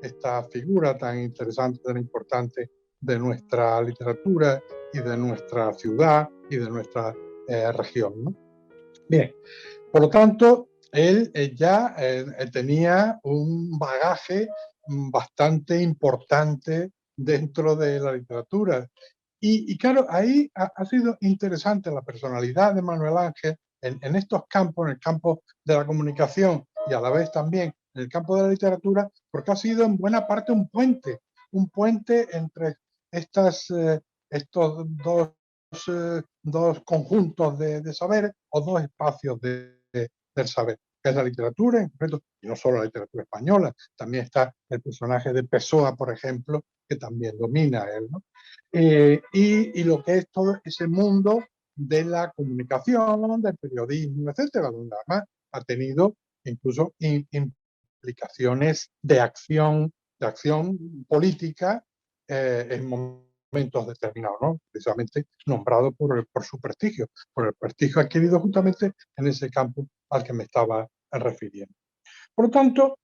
esta figura tan interesante, tan importante de nuestra literatura y de nuestra ciudad y de nuestra región, ¿no? Bien, por lo tanto, él ya tenía un bagaje bastante importante dentro de la literatura. Y claro, ahí ha sido interesante la personalidad de Manuel Ángel en estos campos, en el campo de la comunicación y a la vez también en el campo de la literatura, porque ha sido en buena parte un puente entre estos dos conjuntos de saberes o dos espacios del saber, que es la literatura, en concreto, y no solo la literatura española, también está el personaje de Pessoa, por ejemplo, que también domina él, ¿no? Y lo que es todo ese mundo de la comunicación, del periodismo, etcétera, donde además ha tenido incluso implicaciones de acción política en momentos determinados, ¿no? Precisamente nombrado por su prestigio, por el prestigio adquirido justamente en ese campo al que me estaba refiriendo. Por lo tanto,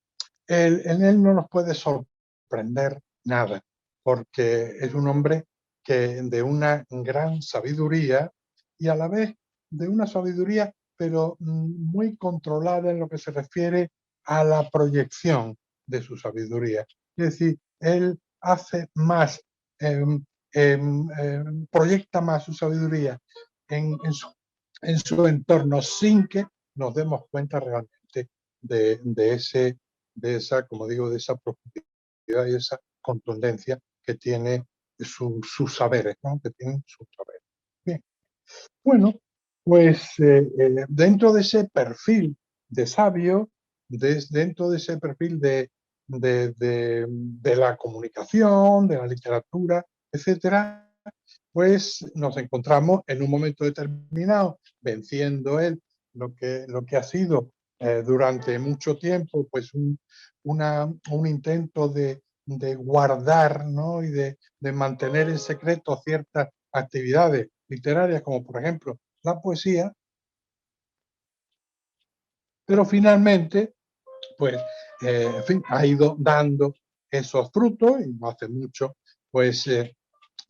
en él no nos puede sorprender nada, porque es un hombre que de una gran sabiduría y a la vez de una sabiduría, pero muy controlada en lo que se refiere a la proyección de su sabiduría. Es decir, él hace más, proyecta más su sabiduría en su entorno sin que nos demos cuenta realmente de esa, como digo, de esa profundidad y esa contundencia que tiene sus saberes, ¿no? Que tienen sus saberes. Bien. Bueno, pues dentro de ese perfil de sabio, dentro de ese perfil de la comunicación, de la literatura, etcétera, pues nos encontramos en un momento determinado, venciendo él lo que ha sido durante mucho tiempo, pues un intento de guardar, ¿no? Y de mantener en secreto ciertas actividades literarias, como por ejemplo la poesía, pero finalmente, pues, en fin, ha ido dando esos frutos y no hace mucho, pues,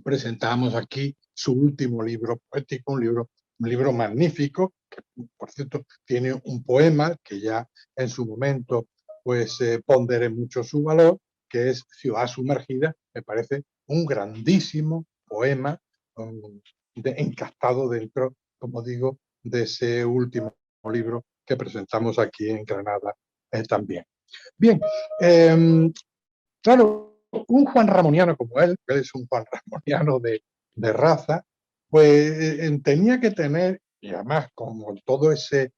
presentamos aquí su último libro poético, un libro magnífico, que por cierto tiene un poema que ya en su momento pues ponderé mucho su valor, que es Ciudad Sumergida. Me parece un grandísimo poema encastado dentro, como digo, de ese último libro que presentamos aquí en Granada también. Bien, claro, un Juan Ramoniano como él, que es un Juan Ramoniano de raza, pues tenía que tener, y además con todo ese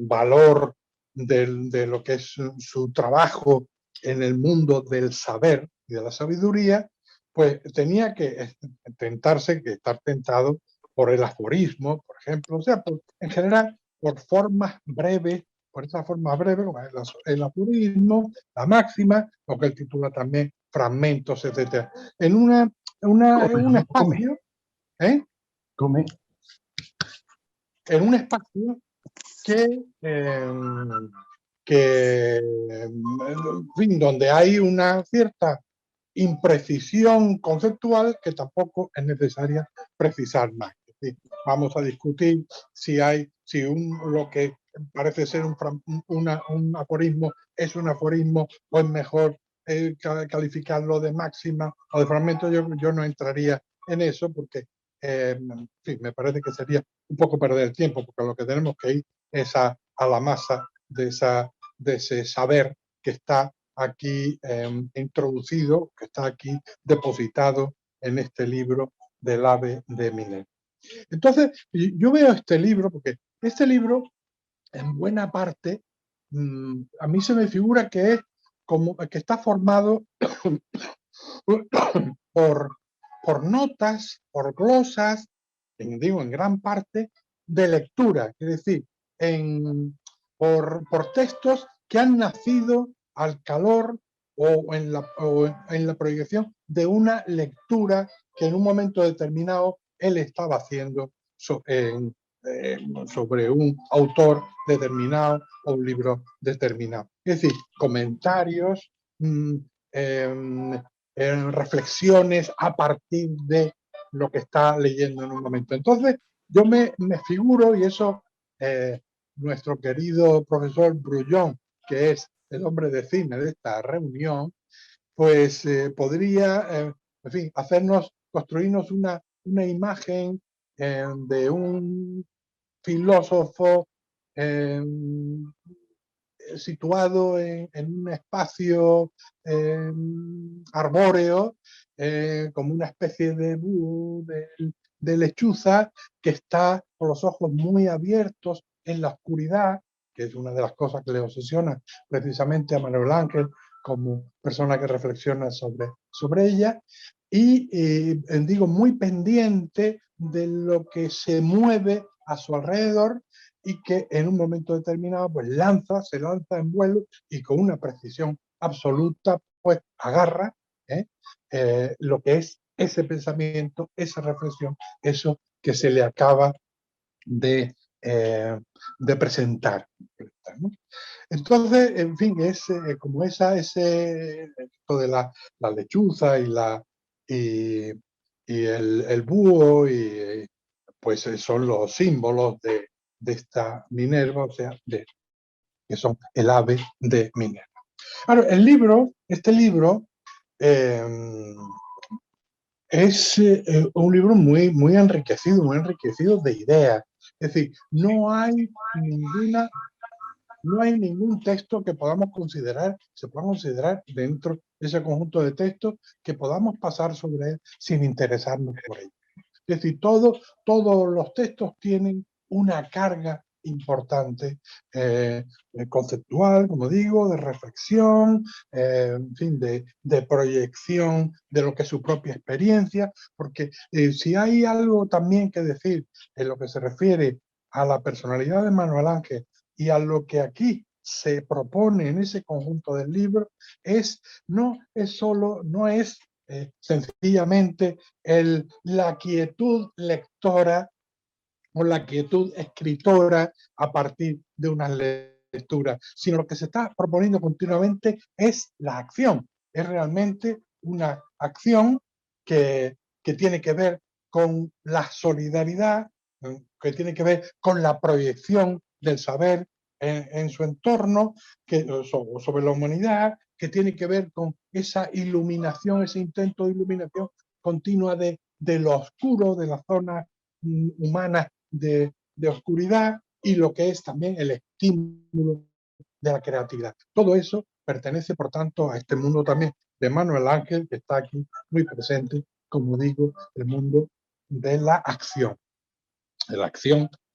valor de lo que es su trabajo en el mundo del saber y de la sabiduría, pues tenía que estar tentado por el aforismo, por ejemplo, o sea, en general, por formas breves, por esa forma breve, como es el aforismo, la máxima, lo que él titula también fragmentos, etcétera. En un espacio, ¿eh? Come. En un espacio eh, en fin, donde hay una cierta imprecisión conceptual que tampoco es necesaria precisar más. Es decir, vamos a discutir lo que parece ser un aforismo es un aforismo o es mejor calificarlo de máxima o de fragmento. Yo no entraría en eso porque en fin, me parece que sería un poco perder el tiempo, porque lo que tenemos que ir es a la masa de ese saber que está aquí introducido, que está aquí depositado en este libro del ave de Milet. Entonces, yo veo este libro, porque este libro, en buena parte, a mí se me figura que es como que está formado por, por notas, por glosas, digo, en gran parte, de lectura, es decir, por textos que han nacido al calor o en la proyección de una lectura que en un momento determinado él estaba haciendo sobre un autor determinado o un libro determinado. Es decir, comentarios, reflexiones a partir de lo que está leyendo en un momento. Entonces, yo me figuro, y eso nuestro querido profesor Brullón, que es el hombre de cine de esta reunión, pues podría, en fin, construirnos una imagen de un filósofo eh, situado en un espacio arbóreo, como una especie de búho, de lechuza, que está con los ojos muy abiertos en la oscuridad, que es una de las cosas que le obsesiona precisamente a Manuel Ángel como persona que reflexiona sobre ella, y digo, muy pendiente de lo que se mueve a su alrededor, y que en un momento determinado pues se lanza en vuelo y con una precisión absoluta pues agarra lo que es ese pensamiento, esa reflexión, eso que se le acaba de presentar, ¿no? Entonces, en fin, es como esto de la lechuza y el búho, y pues son los símbolos de esta Minerva, o sea, que son el ave de Minerva. Claro, este libro eh, es un libro muy enriquecido de ideas. Es decir, no hay ningún texto que se pueda considerar dentro de ese conjunto de textos que podamos pasar sobre él sin interesarnos por él. Es decir, todos los textos tienen una carga importante, conceptual, como digo, de reflexión, en fin, de proyección de lo que es su propia experiencia, porque si hay algo también que decir en lo que se refiere a la personalidad de Manuel Ángel y a lo que aquí se propone en ese conjunto del libro, no es sencillamente la quietud lectora o la quietud escritora a partir de una lectura, sino lo que se está proponiendo continuamente es la acción. Es realmente una acción que tiene que ver con la solidaridad, que tiene que ver con la proyección del saber en su entorno, sobre la humanidad, que tiene que ver con esa iluminación, ese intento de iluminación continua de lo oscuro, de la zona humana de oscuridad, y lo que es también el estímulo de la creatividad. Todo eso pertenece, por tanto, a este mundo también de Manuel Ángel, que está aquí muy presente, como digo, el mundo de la acción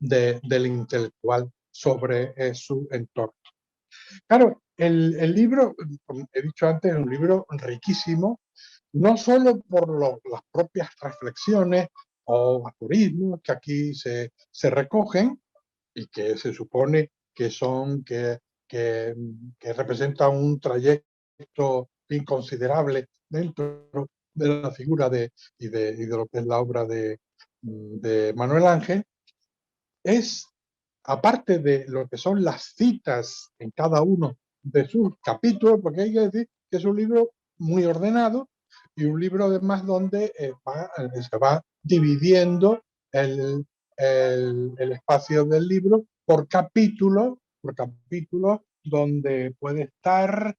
del intelectual sobre su entorno. Claro, el libro, como he dicho antes, es un libro riquísimo, no solo por las propias reflexiones o aforismos que aquí se recogen y que se supone que representan un trayecto inconsiderable dentro de la figura y de lo que es la obra de Manuel Ángel, es, aparte de lo que son las citas en cada uno de sus capítulos, porque hay que decir que es un libro muy ordenado y un libro además donde se va dividiendo el espacio del libro por capítulos, donde puede estar,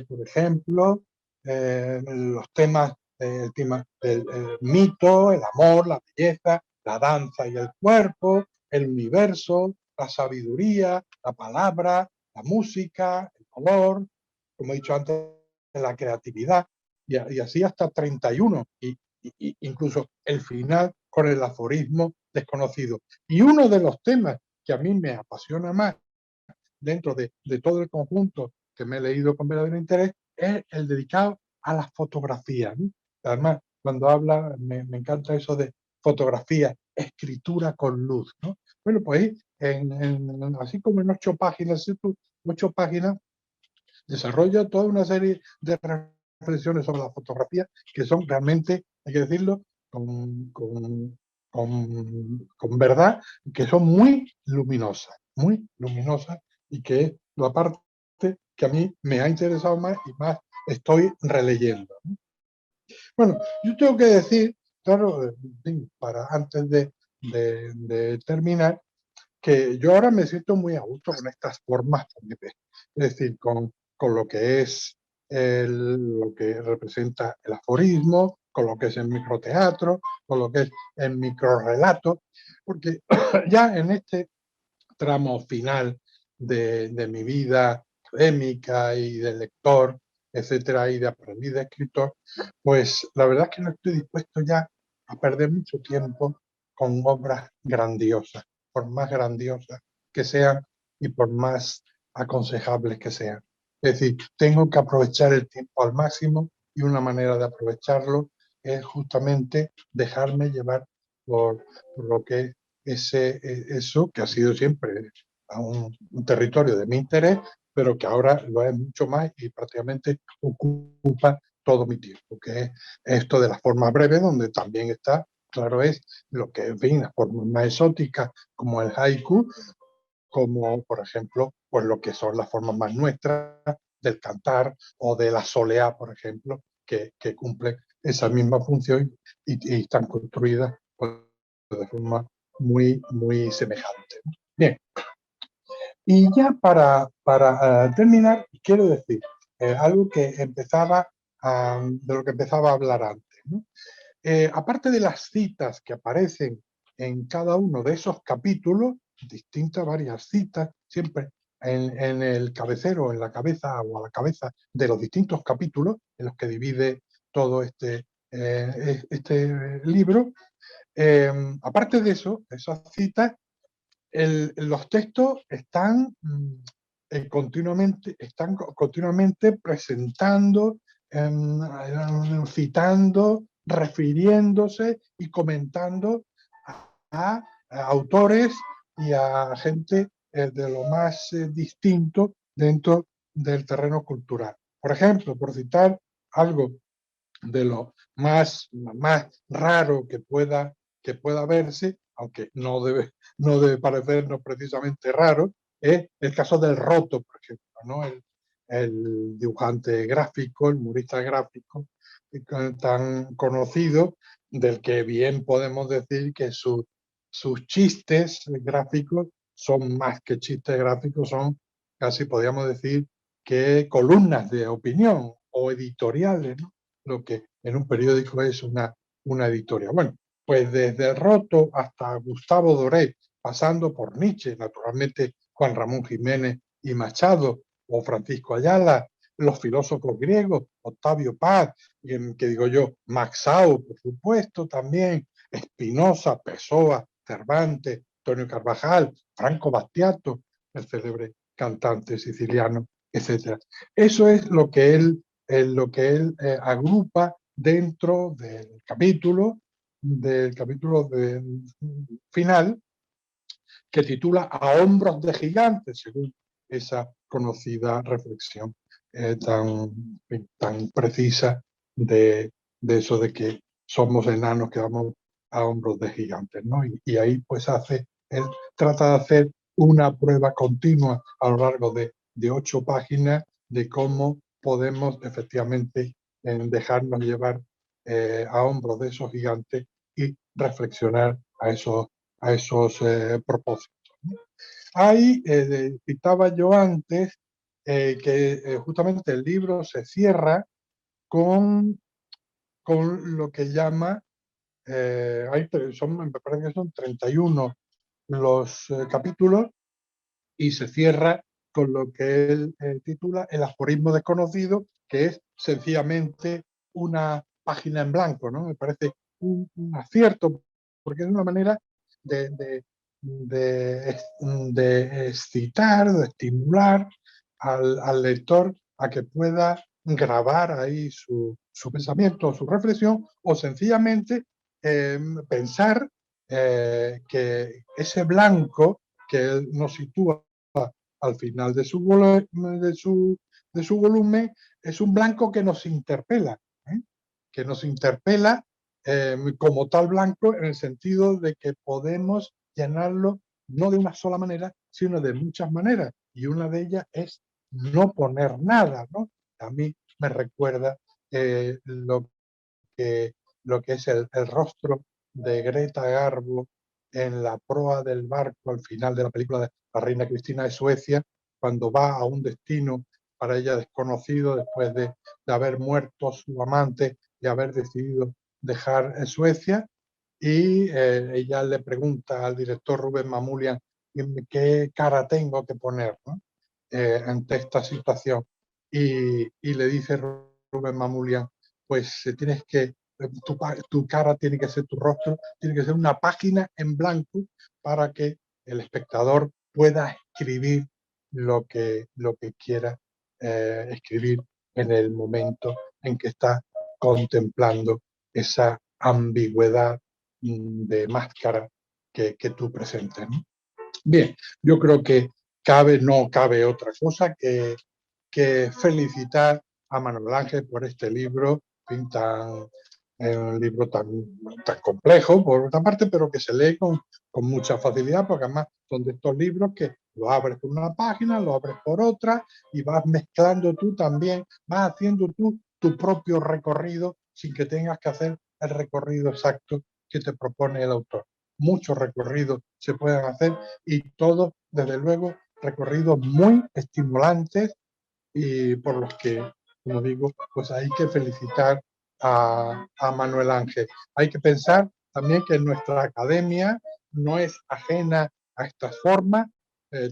por ejemplo, los temas del mito, el amor, la belleza, la danza y el cuerpo, el universo, la sabiduría, la palabra, la música, el color, como he dicho antes, la creatividad, y así hasta 31, y incluso el final con el aforismo desconocido. Y uno de los temas que a mí me apasiona más dentro de todo el conjunto que me he leído con verdadero interés es el dedicado a la fotografía, ¿no? Además, cuando habla, me encanta eso de fotografía, escritura con luz, ¿no? Bueno, pues así como en 8 páginas, 8 páginas, desarrolla toda una serie de reflexiones sobre la fotografía que son realmente, hay que decirlo, con con verdad, que son muy luminosas, y que es la parte que a mí me ha interesado más y más estoy releyendo, ¿no? Bueno, yo tengo que decir, claro, para antes de terminar, que yo ahora me siento muy a gusto con estas formas, es decir, con lo que es lo que representa el aforismo, con lo que es el microteatro, con lo que es el microrelato, porque ya en este tramo final de mi vida académica y de lector, etcétera, y de aprendiz de escritor, pues la verdad es que no estoy dispuesto ya a perder mucho tiempo con obras grandiosas, por más grandiosas que sean y por más aconsejables que sean. Es decir, tengo que aprovechar el tiempo al máximo y una manera de aprovecharlo es justamente dejarme llevar por lo que eso que ha sido siempre un territorio de mi interés, pero que ahora lo es mucho más y prácticamente ocupa todo mi tiempo, que es esto de las formas breves, donde también está, claro, es lo que, en fin, las formas más exóticas, como el haiku, como, por ejemplo, pues lo que son las formas más nuestras del cantar o de la soleá, por ejemplo, que cumplen esa misma función y están construidas pues, de forma muy semejante. Bien, y ya para terminar, quiero decir algo que empezaba de lo que empezaba a hablar antes, ¿no? Aparte de las citas que aparecen en cada uno de esos capítulos, distintas varias citas, siempre en el cabecero, en la cabeza o a la cabeza de los distintos capítulos en los que divide todo este libro, aparte de eso, esas citas, los textos están continuamente presentando, citando, refiriéndose y comentando a autores y a gente de lo más distinto dentro del terreno cultural. Por ejemplo, por citar algo de lo más raro que pueda verse, aunque no debe parecernos precisamente raro, es el caso del Roto, por ejemplo, ¿no? El dibujante gráfico, el murista gráfico, tan conocido, del que bien podemos decir que sus chistes gráficos son más que chistes gráficos, son casi, podríamos decir, que columnas de opinión o editoriales, ¿no? Lo que en un periódico es una editorial. Bueno, pues desde Roto hasta Gustavo Doré, pasando por Nietzsche, naturalmente Juan Ramón Jiménez y Machado, o Francisco Ayala, los filósofos griegos, Octavio Paz, que digo yo, Maxao, por supuesto, también, Spinoza, Pessoa, Cervantes, Antonio Carvajal, Franco Battiato, el célebre cantante siciliano, etc. Eso es lo que él agrupa dentro del capítulo final, que titula A hombros de gigantes, según esa conocida reflexión tan precisa de eso de que somos enanos que vamos a hombros de gigantes, ¿no? Y ahí pues él trata de hacer una prueba continua a lo largo de 8 páginas de cómo podemos efectivamente dejarnos llevar a hombros de esos gigantes y reflexionar a esos propósitos. Ahí citaba yo antes que justamente el libro se cierra con, con lo que llama, me parece que son 31 los capítulos, y se cierra con lo que él titula El aforismo desconocido, que es sencillamente una página en blanco, ¿no? Me parece un acierto, porque es una manera de, de, de, de excitar, de estimular al lector a que pueda grabar ahí su pensamiento, su reflexión, o sencillamente pensar que ese blanco que él nos sitúa al final de su volumen es un blanco que nos interpela, ¿eh? Que nos interpela como tal blanco en el sentido de que podemos llenarlo no de una sola manera, sino de muchas maneras. Y una de ellas es no poner nada, ¿no? A mí me recuerda lo que es el rostro de Greta Garbo en la proa del barco al final de la película de La Reina Cristina de Suecia, cuando va a un destino para ella desconocido después de haber muerto su amante y haber decidido dejar Suecia, y ella le pregunta al director Rubén Mamoulian qué cara tengo que poner, ¿no? Ante esta situación, y le dice Rubén Mamoulian, pues tienes que, tu cara tiene que ser, tu rostro tiene que ser una página en blanco para que el espectador pueda escribir lo que quiera escribir en el momento en que está contemplando esa ambigüedad de máscara que tú presentes, ¿no? Bien, yo creo que no cabe otra cosa que felicitar a Manuel Ángel por este libro, un libro tan complejo por otra parte, pero que se lee con mucha facilidad, porque además son de estos libros que lo abres por una página, lo abres por otra y vas mezclando tú también, vas haciendo tú tu propio recorrido sin que tengas que hacer el recorrido exacto que te propone el autor. Muchos recorridos se pueden hacer y todos, desde luego, recorridos muy estimulantes y por los que, como digo, pues hay que felicitar a Manuel Ángel. Hay que pensar también que nuestra academia no es ajena a estas formas.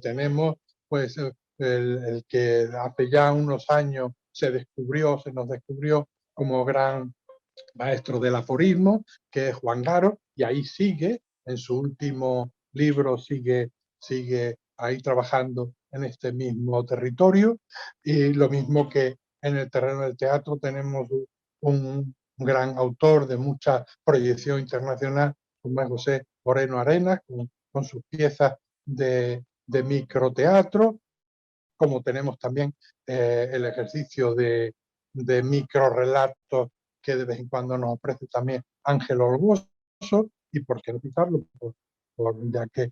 Tenemos pues el que hace ya unos años se nos descubrió como gran maestro del aforismo, que es Juan Garo, y ahí sigue, en su último libro sigue ahí trabajando en este mismo territorio, y lo mismo que en el terreno del teatro tenemos un gran autor de mucha proyección internacional, como es José Moreno Arenas, con sus piezas de microteatro, como tenemos también el ejercicio de microrelatos que de vez en cuando nos ofrece también Ángel Orgoso, y por qué no citarlo, ya que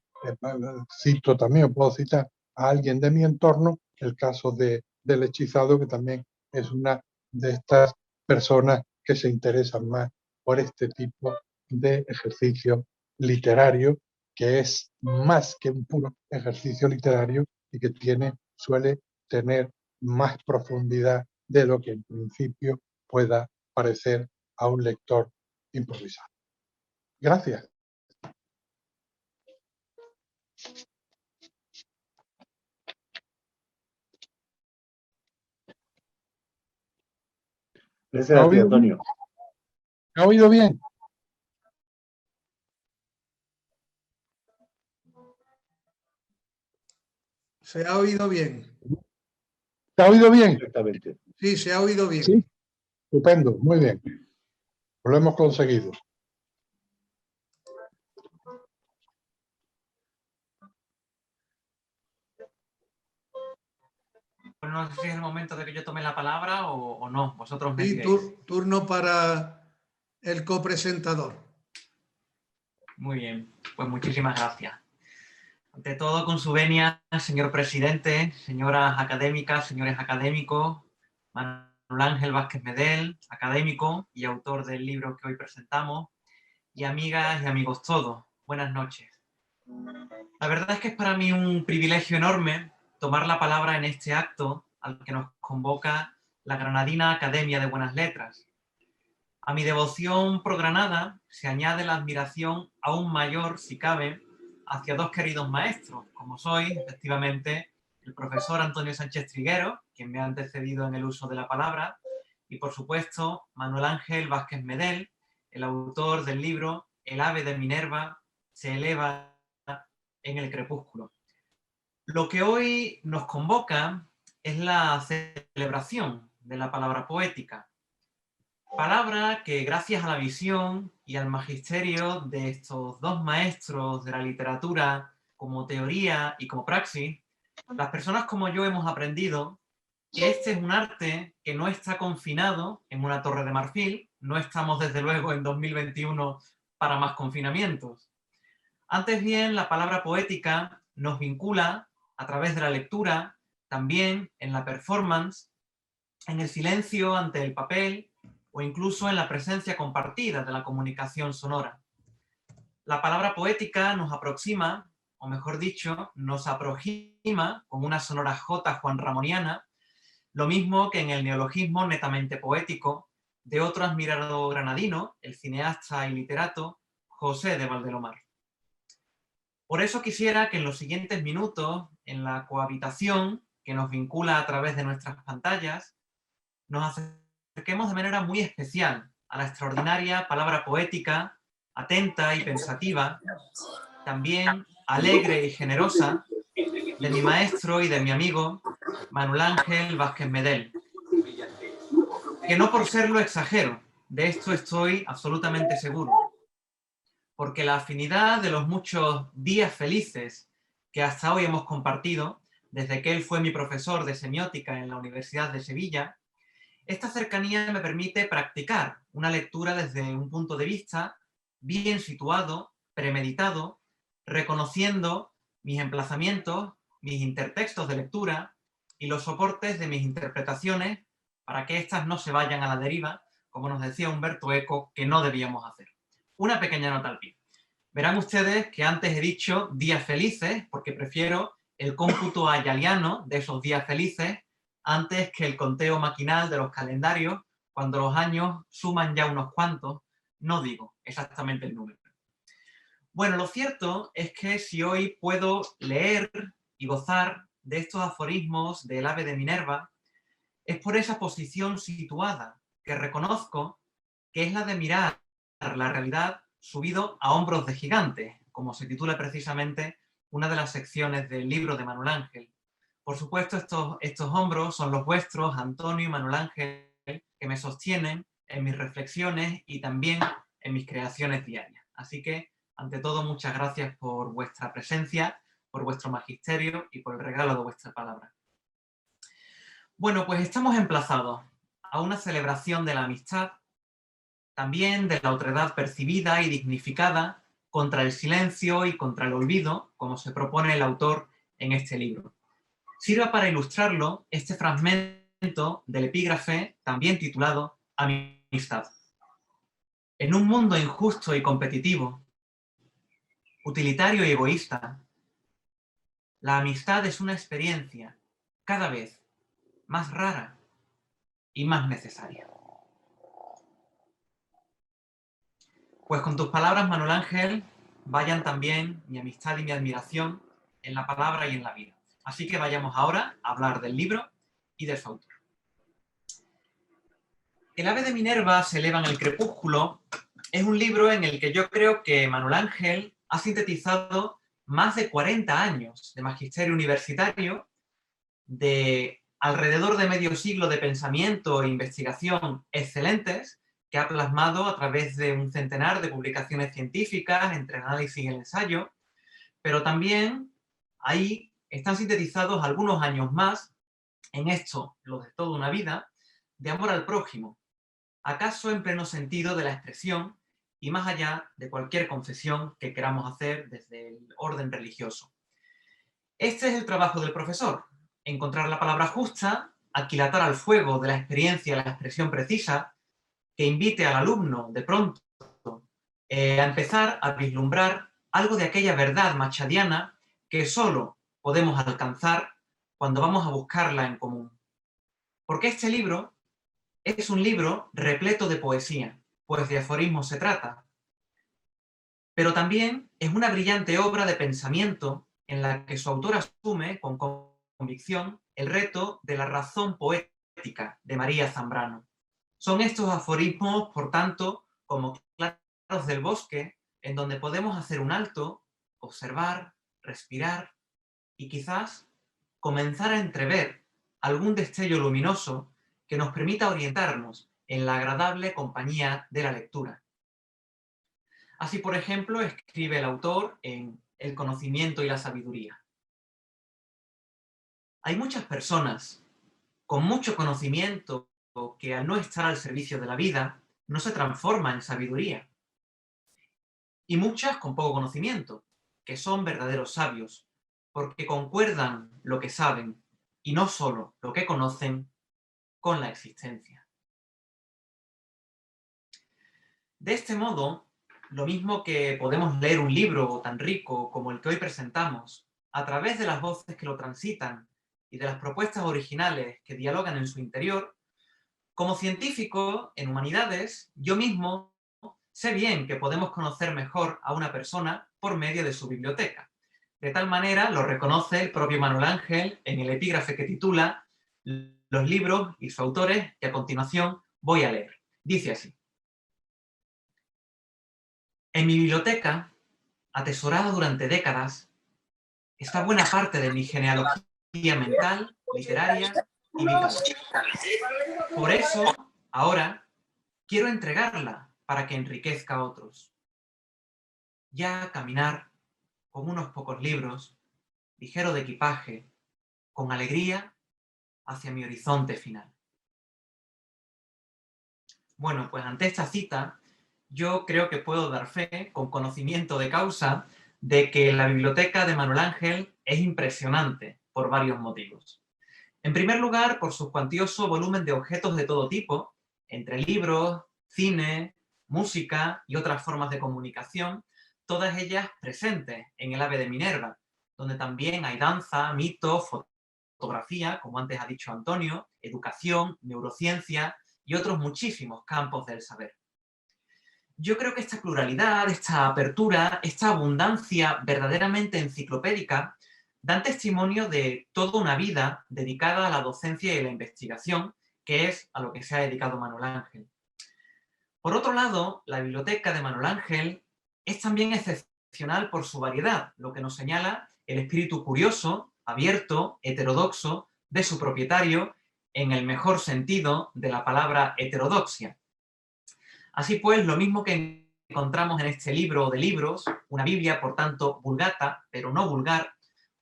cito también, o puedo citar a alguien de mi entorno, el caso del hechizado, que también es una de estas personas que se interesan más por este tipo de ejercicio literario, que es más que un puro ejercicio literario y que suele tener más profundidad de lo que en principio pueda parecer a un lector improvisado. Gracias. Gracias a ti, Antonio. ¿Me ha oído bien? Se ha oído bien. ¿Se ha oído bien? Exactamente. Sí, se ha oído bien. Sí. Estupendo, muy bien. Lo hemos conseguido. Pues no sé si es el momento de que yo tome la palabra o no. Vosotros me Sí, diréis. turno para el copresentador. Muy bien, pues muchísimas gracias. Ante todo, con su venia, señor presidente, señoras académicas, señores académicos, Manuel Ángel Vázquez Medel, académico y autor del libro que hoy presentamos, y amigas y amigos todos, buenas noches. La verdad es que es para mí un privilegio enorme tomar la palabra en este acto al que nos convoca la Granadina Academia de Buenas Letras. A mi devoción pro Granada se añade la admiración aún mayor, si cabe, hacia dos queridos maestros, como soy, efectivamente, el profesor Antonio Sánchez Triguero, quien me ha antecedido en el uso de la palabra, y por supuesto, Manuel Ángel Vázquez Medel, el autor del libro El ave de Minerva se eleva en el crepúsculo. Lo que hoy nos convoca es la celebración de la palabra poética. Palabra que, gracias a la visión y al magisterio de estos dos maestros de la literatura como teoría y como praxis, las personas como yo hemos aprendido que este es un arte que no está confinado en una torre de marfil, no estamos desde luego en 2021 para más confinamientos. Antes bien, la palabra poética nos vincula a través de la lectura, también en la performance, en el silencio ante el papel o incluso en la presencia compartida de la comunicación sonora. La palabra poética nos aproxima, o mejor dicho, nos aproxima con una sonora jota juanramoniana, lo mismo que en el neologismo netamente poético de otro admirado granadino, el cineasta y literato José de Valdelomar. Por eso quisiera que en los siguientes minutos, en la cohabitación que nos vincula a través de nuestras pantallas, nos acerquemos de manera muy especial a la extraordinaria palabra poética, atenta y pensativa, también alegre y generosa, de mi maestro y de mi amigo Manuel Ángel Vázquez Medel. Que no por serlo exagero, de esto estoy absolutamente seguro, porque la afinidad de los muchos días felices que hasta hoy hemos compartido, desde que él fue mi profesor de semiótica en la Universidad de Sevilla, esta cercanía me permite practicar una lectura desde un punto de vista bien situado, premeditado, reconociendo mis emplazamientos, mis intertextos de lectura y los soportes de mis interpretaciones para que éstas no se vayan a la deriva, como nos decía Humberto Eco, que no debíamos hacer. Una pequeña nota al pie. Verán ustedes que antes he dicho días felices, porque prefiero el cómputo ayaliano de esos días felices antes que el conteo maquinal de los calendarios, cuando los años suman ya unos cuantos, no digo exactamente el número. Bueno, lo cierto es que si hoy puedo leer y gozar de estos aforismos del ave de Minerva, es por esa posición situada que reconozco que es la de mirar la realidad subido a hombros de gigantes, como se titula precisamente una de las secciones del libro de Manuel Ángel. Por supuesto, estos hombros son los vuestros, Antonio y Manuel Ángel, que me sostienen en mis reflexiones y también en mis creaciones diarias. Así que, ante todo, muchas gracias por vuestra presencia, por vuestro magisterio y por el regalo de vuestra palabra. Bueno, pues estamos emplazados a una celebración de la amistad, también de la otredad percibida y dignificada contra el silencio y contra el olvido, como se propone el autor en este libro. Sirva para ilustrarlo este fragmento del epígrafe, también titulado Amistad. En un mundo injusto y competitivo, utilitario y egoísta, la amistad es una experiencia cada vez más rara y más necesaria. Pues con tus palabras, Manuel Ángel, vayan también mi amistad y mi admiración en la palabra y en la vida. Así que vayamos ahora a hablar del libro y de su autor. El ave de Minerva se eleva en el crepúsculo es un libro en el que yo creo que Manuel Ángel ha sintetizado más de 40 años de magisterio universitario, de alrededor de medio siglo de pensamiento e investigación excelentes, que ha plasmado a través de un centenar de publicaciones científicas entre el análisis y el ensayo, pero también ahí están sintetizados algunos años más en esto, lo de toda una vida, de amor al prójimo, acaso en pleno sentido de la expresión y más allá de cualquier confesión que queramos hacer desde el orden religioso. Este es el trabajo del profesor, encontrar la palabra justa, aquilatar al fuego de la experiencia la expresión precisa, que invite al alumno de pronto a empezar a vislumbrar algo de aquella verdad machadiana que solo podemos alcanzar cuando vamos a buscarla en común. Porque este libro es un libro repleto de poesía, pues de aforismos se trata, pero también es una brillante obra de pensamiento en la que su autor asume con convicción el reto de la razón poética de María Zambrano. Son estos aforismos, por tanto, como claros del bosque, en donde podemos hacer un alto, observar, respirar y quizás comenzar a entrever algún destello luminoso que nos permita orientarnos en la agradable compañía de la lectura. Así, por ejemplo, escribe el autor en El conocimiento y la sabiduría. Hay muchas personas con mucho conocimiento que al no estar al servicio de la vida, no se transforma en sabiduría. Y muchas con poco conocimiento, que son verdaderos sabios, porque concuerdan lo que saben, y no solo lo que conocen, con la existencia. De este modo, lo mismo que podemos leer un libro tan rico como el que hoy presentamos, a través de las voces que lo transitan y de las propuestas originales que dialogan en su interior, como científico en humanidades, yo mismo sé bien que podemos conocer mejor a una persona por medio de su biblioteca. De tal manera lo reconoce el propio Manuel Ángel en el epígrafe que titula Los libros y sus autores, que a continuación voy a leer. Dice así: en mi biblioteca, atesorada durante décadas, está buena parte de mi genealogía mental, literaria y vital. Por eso, ahora, quiero entregarla para que enriquezca a otros. Ya caminar con unos pocos libros, ligero de equipaje, con alegría, hacia mi horizonte final. Bueno, pues ante esta cita, yo creo que puedo dar fe, con conocimiento de causa, de que la biblioteca de Manuel Ángel es impresionante por varios motivos. En primer lugar, por su cuantioso volumen de objetos de todo tipo, entre libros, cine, música y otras formas de comunicación, todas ellas presentes en el Ave de Minerva, donde también hay danza, mito, fotografía, como antes ha dicho Antonio, educación, neurociencia y otros muchísimos campos del saber. Yo creo que esta pluralidad, esta apertura, esta abundancia verdaderamente enciclopédica dan testimonio de toda una vida dedicada a la docencia y a la investigación, que es a lo que se ha dedicado Manuel Ángel. Por otro lado, la biblioteca de Manuel Ángel es también excepcional por su variedad, lo que nos señala el espíritu curioso, abierto, heterodoxo de su propietario, en el mejor sentido de la palabra heterodoxia. Así pues, lo mismo que encontramos en este libro de libros, una Biblia, por tanto, vulgata, pero no vulgar,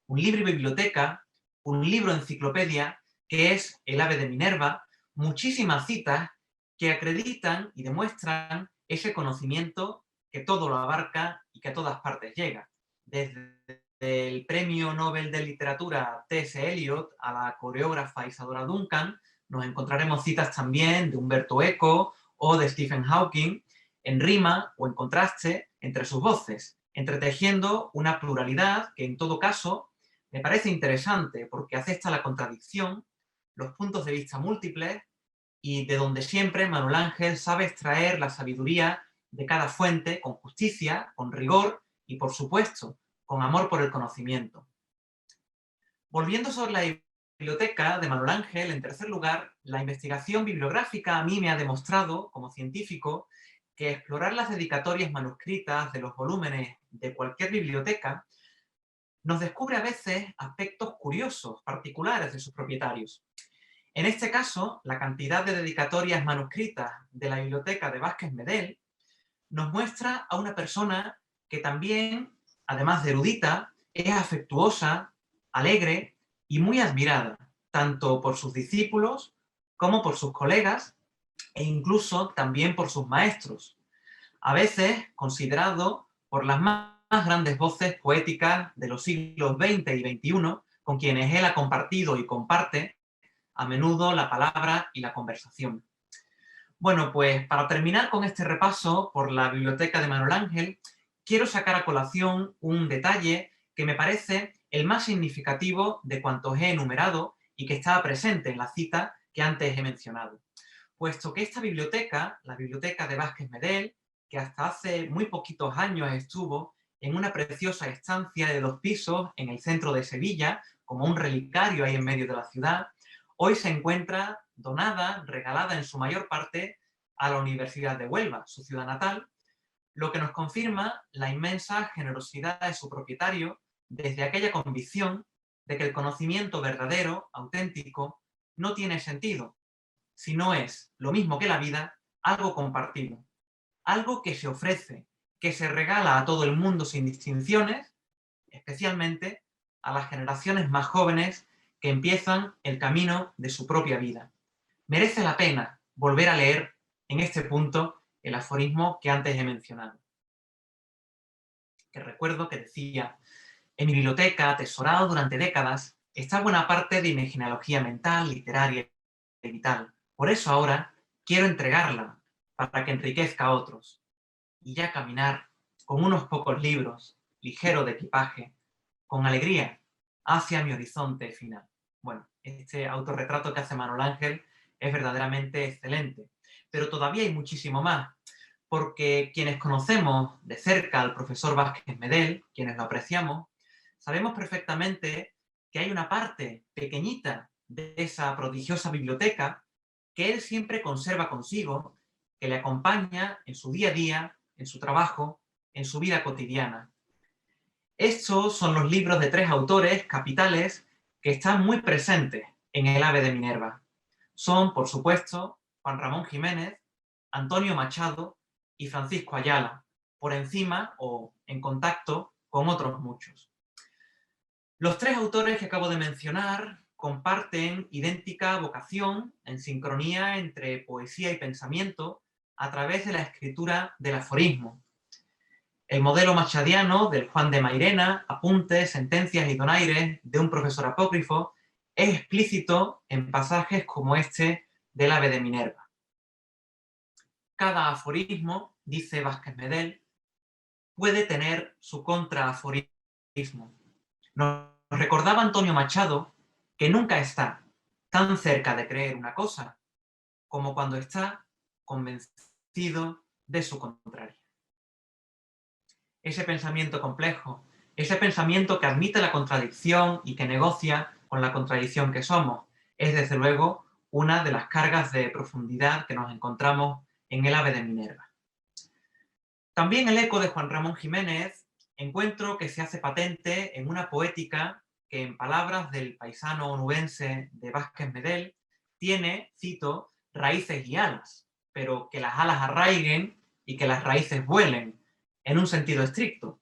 un libro y biblioteca, un libro enciclopedia, que es el Ave de Minerva, muchísimas citas que acreditan y demuestran ese conocimiento que todo lo abarca y que a todas partes llega. Desde el Premio Nobel de Literatura T.S. Eliot a la coreógrafa Isadora Duncan, nos encontraremos citas también de Humberto Eco o de Stephen Hawking, en rima o en contraste entre sus voces, entretejiendo una pluralidad que en todo caso me parece interesante porque acepta la contradicción, los puntos de vista múltiples y de donde siempre Manuel Ángel sabe extraer la sabiduría de cada fuente con justicia, con rigor y, por supuesto, con amor por el conocimiento. Volviendo sobre la biblioteca de Manuel Ángel, en tercer lugar, la investigación bibliográfica a mí me ha demostrado, como científico, que explorar las dedicatorias manuscritas de los volúmenes de cualquier biblioteca nos descubre a veces aspectos curiosos, particulares de sus propietarios. En este caso, la cantidad de dedicatorias manuscritas de la biblioteca de Vázquez Medel nos muestra a una persona que también, además de erudita, es afectuosa, alegre y muy admirada, tanto por sus discípulos como por sus colegas e incluso también por sus maestros, a veces considerado por las más grandes voces poéticas de los siglos XX y XXI, con quienes él ha compartido y comparte a menudo la palabra y la conversación. Bueno, pues para terminar con este repaso por la biblioteca de Manuel Ángel, quiero sacar a colación un detalle que me parece el más significativo de cuantos he enumerado y que estaba presente en la cita que antes he mencionado. Puesto que esta biblioteca, la biblioteca de Vázquez Medel, que hasta hace muy poquitos años estuvo en una preciosa estancia de 2 pisos en el centro de Sevilla, como un relicario ahí en medio de la ciudad, hoy se encuentra donada, regalada en su mayor parte a la Universidad de Huelva, su ciudad natal, lo que nos confirma la inmensa generosidad de su propietario desde aquella convicción de que el conocimiento verdadero, auténtico, no tiene sentido, si no es, lo mismo que la vida, algo compartido, algo que se ofrece, que se regala a todo el mundo sin distinciones, especialmente a las generaciones más jóvenes que empiezan el camino de su propia vida. Merece la pena volver a leer en este punto el aforismo que antes he mencionado. Que recuerdo que decía: en mi biblioteca, atesorado durante décadas, está buena parte de mi genealogía mental, literaria y vital. Por eso ahora quiero entregarla para que enriquezca a otros. Y ya caminar con unos pocos libros, ligero de equipaje, con alegría, hacia mi horizonte final. Bueno, este autorretrato que hace Manuel Ángel es verdaderamente excelente, pero todavía hay muchísimo más, porque quienes conocemos de cerca al profesor Vázquez Medel, quienes lo apreciamos, sabemos perfectamente que hay una parte pequeñita de esa prodigiosa biblioteca que él siempre conserva consigo, que le acompaña en su día a día, en su trabajo, en su vida cotidiana. Estos son los libros de 3 autores capitales que están muy presentes en el Ave de Minerva. Son, por supuesto, Juan Ramón Jiménez, Antonio Machado y Francisco Ayala, por encima o en contacto con otros muchos. Los 3 autores que acabo de mencionar comparten idéntica vocación en sincronía entre poesía y pensamiento a través de la escritura del aforismo. El modelo machadiano del Juan de Mairena, apuntes, sentencias y donaires de un profesor apócrifo, es explícito en pasajes como este del Ave de Minerva. Cada aforismo, dice Vázquez Medel, puede tener su contraaforismo. Nos recordaba Antonio Machado que nunca está tan cerca de creer una cosa como cuando está convencido de su contrario. Ese pensamiento complejo, ese pensamiento que admite la contradicción y que negocia con la contradicción que somos, es desde luego una de las cargas de profundidad que nos encontramos en el Ave de Minerva. También el eco de Juan Ramón Jiménez encuentro que se hace patente en una poética que, en palabras del paisano onubense de Vázquez Medel, tiene, cito, raíces y alas, pero que las alas arraiguen y que las raíces vuelen, en un sentido estricto,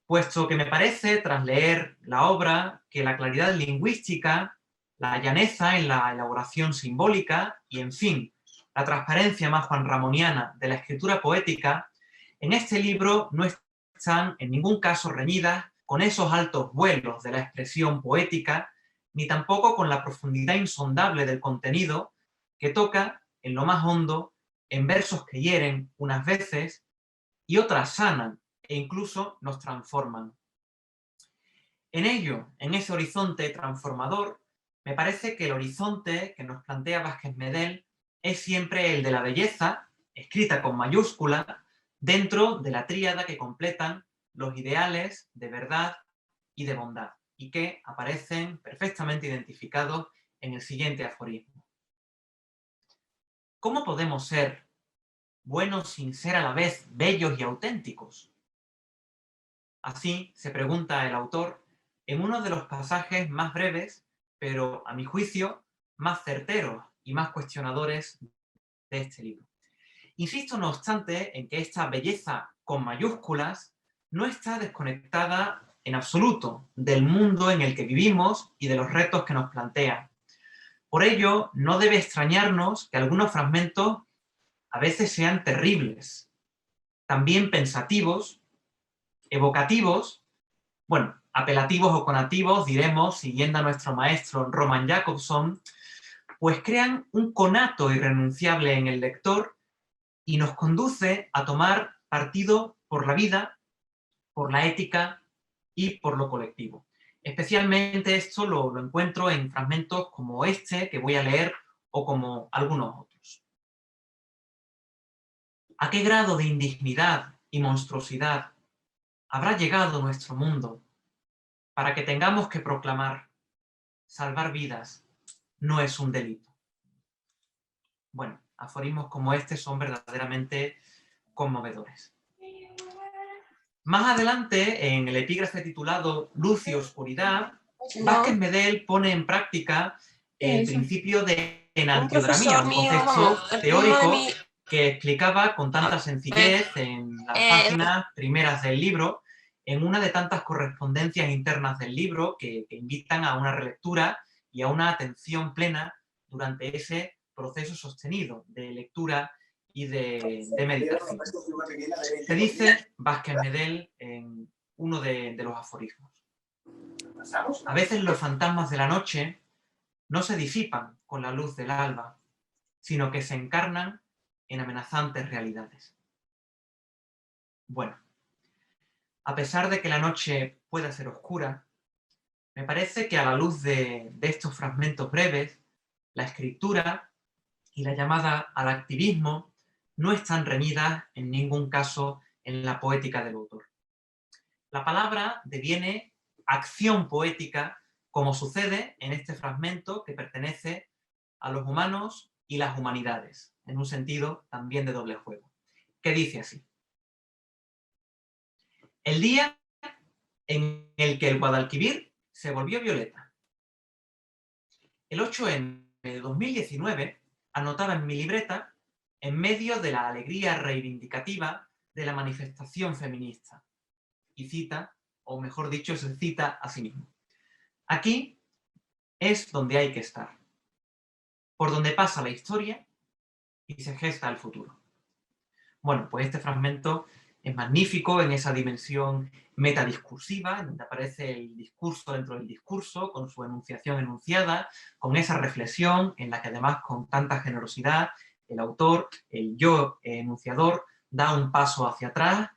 puesto que me parece, tras leer la obra, que la claridad lingüística, la llaneza en la elaboración simbólica y, en fin, la transparencia más juanramoniana de la escritura poética, en este libro no están en ningún caso reñidas con esos altos vuelos de la expresión poética, ni tampoco con la profundidad insondable del contenido que toca en lo más hondo, en versos que hieren unas veces y otras sanan e incluso nos transforman. En ello, en ese horizonte transformador, me parece que el horizonte que nos plantea Vázquez Medel es siempre el de la belleza, escrita con mayúscula, dentro de la tríada que completan los ideales de verdad y de bondad, y que aparecen perfectamente identificados en el siguiente aforismo. ¿Cómo podemos ser buenos sin ser a la vez bellos y auténticos? Así se pregunta el autor en uno de los pasajes más breves, pero a mi juicio más certeros y más cuestionadores de este libro. Insisto, no obstante, en que esta belleza con mayúsculas no está desconectada en absoluto del mundo en el que vivimos y de los retos que nos plantea. Por ello, no debe extrañarnos que algunos fragmentos a veces sean terribles, también pensativos, evocativos, bueno, apelativos o conativos, diremos, siguiendo a nuestro maestro Roman Jakobson, pues crean un conato irrenunciable en el lector y nos conduce a tomar partido por la vida, por la ética y por lo colectivo. Especialmente esto lo encuentro en fragmentos como este que voy a leer o como algunos otros. ¿A qué grado de indignidad y monstruosidad habrá llegado nuestro mundo para que tengamos que proclamar: salvar vidas no es un delito? Bueno, aforismos como este son verdaderamente conmovedores. Más adelante, en el epígrafe titulado Luz y Oscuridad, Vázquez Medel pone en práctica el principio de enantiodramía, un concepto teórico que explicaba con tanta sencillez en las páginas primeras del libro, en una de tantas correspondencias internas del libro que invitan a una relectura y a una atención plena durante ese proceso sostenido de lectura y de meditación. Se dice Vázquez Medel en uno de los aforismos: a veces los fantasmas de la noche no se disipan con la luz del alba, sino que se encarnan en amenazantes realidades. Bueno, a pesar de que la noche pueda ser oscura, me parece que a la luz de estos fragmentos breves, la escritura y la llamada al activismo no están reñidas en ningún caso en la poética del autor. La palabra deviene acción poética, como sucede en este fragmento que pertenece a los humanos y las humanidades, en un sentido también de doble juego, que dice así: el día en el que el Guadalquivir se volvió violeta. El 8M de 2019 anotaba en mi libreta en medio de la alegría reivindicativa de la manifestación feminista. Y cita, o mejor dicho, se cita a sí mismo: aquí es donde hay que estar, por donde pasa la historia y se gesta el futuro. Bueno, pues este fragmento es magnífico en esa dimensión metadiscursiva, donde aparece el discurso dentro del discurso, con su enunciación enunciada, con esa reflexión en la que además con tanta generosidad el autor, el yo enunciador, da un paso hacia atrás,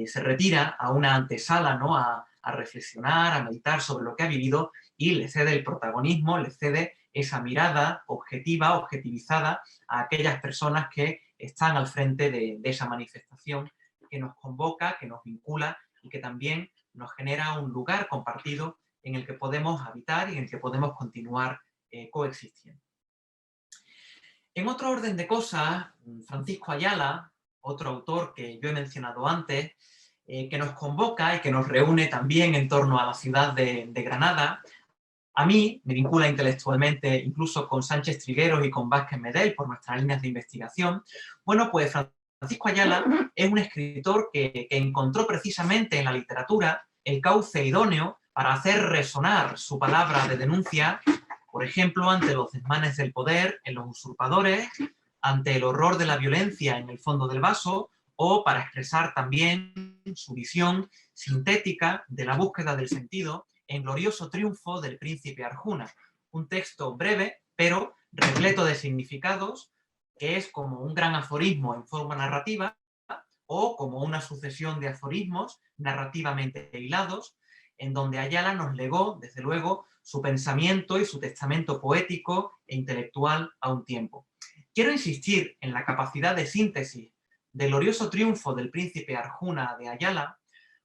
se retira a una antesala, ¿no?, a reflexionar, a meditar sobre lo que ha vivido y le cede el protagonismo, le cede esa mirada objetiva, objetivizada a aquellas personas que están al frente de esa manifestación que nos convoca, que nos vincula y que también nos genera un lugar compartido en el que podemos habitar y en el que podemos continuar coexistiendo. En otro orden de cosas, Francisco Ayala, otro autor que yo he mencionado antes, que nos convoca y que nos reúne también en torno a la ciudad de Granada, a mí me vincula intelectualmente incluso con Sánchez Trigueros y con Vázquez Medel por nuestras líneas de investigación. Bueno, pues Francisco Ayala es un escritor que encontró precisamente en la literatura el cauce idóneo para hacer resonar su palabra de denuncia, por ejemplo, ante los desmanes del poder en los usurpadores, ante el horror de la violencia en el fondo del vaso, o para expresar también su visión sintética de la búsqueda del sentido en Glorioso triunfo del príncipe Arjuna, un texto breve, pero repleto de significados, que es como un gran aforismo en forma narrativa, o como una sucesión de aforismos narrativamente hilados, en donde Ayala nos legó, desde luego, su pensamiento y su testamento poético e intelectual a un tiempo. Quiero insistir en la capacidad de síntesis del Glorioso triunfo del príncipe Arjuna de Ayala,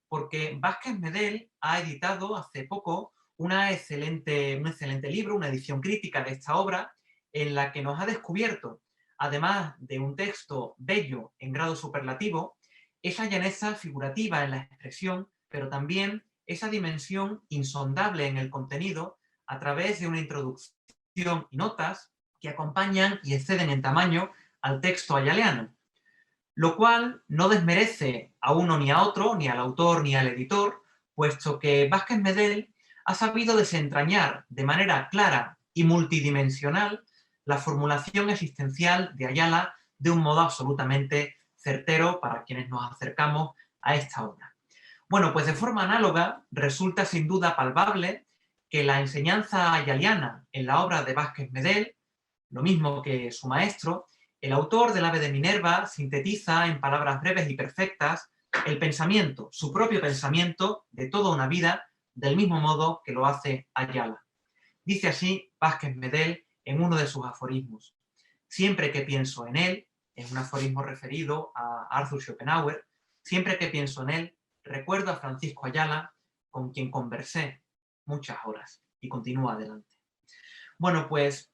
porque Vázquez Medel ha editado hace poco un excelente libro, una edición crítica de esta obra, en la que nos ha descubierto, además de un texto bello en grado superlativo, esa llaneza figurativa en la expresión, pero también esa dimensión insondable en el contenido a través de una introducción y notas que acompañan y exceden en tamaño al texto ayaleano, lo cual no desmerece a uno ni a otro, ni al autor ni al editor, puesto que Vázquez Medel ha sabido desentrañar de manera clara y multidimensional la formulación existencial de Ayala de un modo absolutamente certero para quienes nos acercamos a esta obra. Bueno, pues de forma análoga resulta sin duda palpable que la enseñanza ayaliana en la obra de Vázquez Medel, lo mismo que su maestro, el autor del Ave de Minerva sintetiza en palabras breves y perfectas el pensamiento, su propio pensamiento de toda una vida, del mismo modo que lo hace Ayala. Dice así Vázquez Medel en uno de sus aforismos: siempre que pienso en él, es un aforismo referido a Arthur Schopenhauer, siempre que pienso en él, recuerdo a Francisco Ayala, con quien conversé muchas horas. Y continúa adelante. Bueno, pues